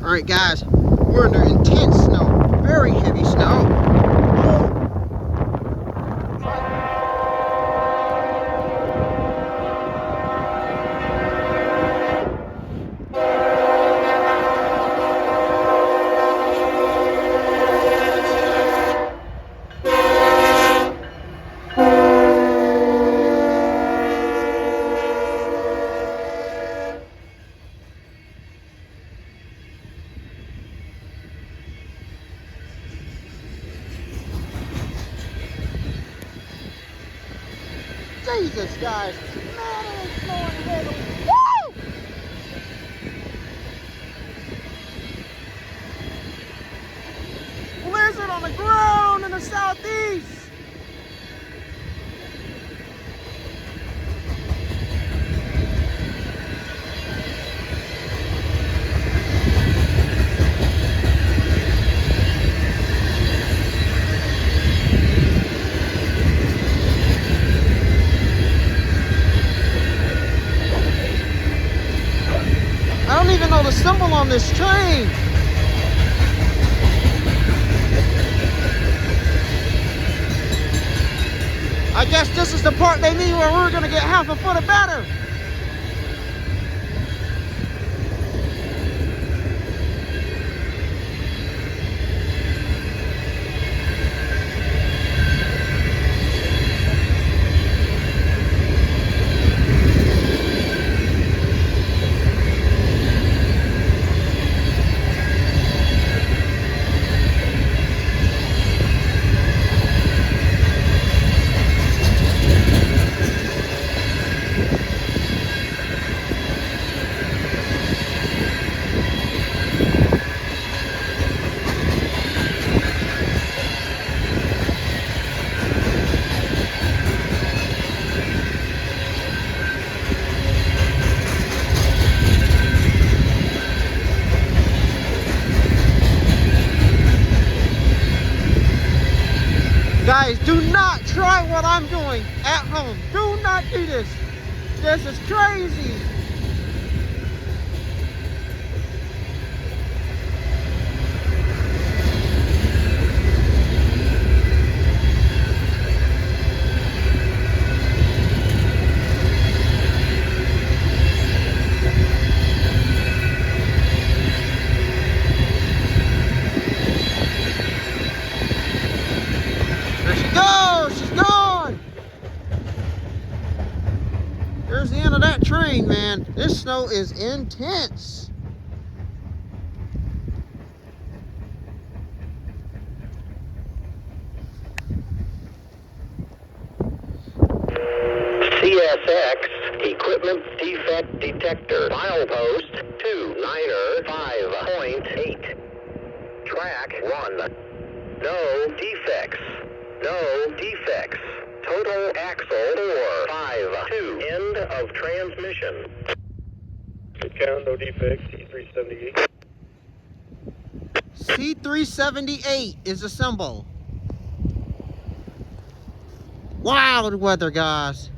Alright guys, we're under intense snow, very heavy snow. Jesus, guys. Man, it is snowing heavily. Woo! Blizzard on the ground in the southeast. I don't even know the symbol on this train. I guess this is the part they mean where we're gonna get half a foot of better. Guys, do not try what I'm doing at home. Do not do this. This is crazy. She's gone. There's the end of that train, man. This snow is intense. CSX Equipment Defect Detector Milepost 295.8 Track 1 No defects. No defects. Total axle 452. End of transmission. Good count, no defects. C378. C378 is the symbol. Wild weather, guys.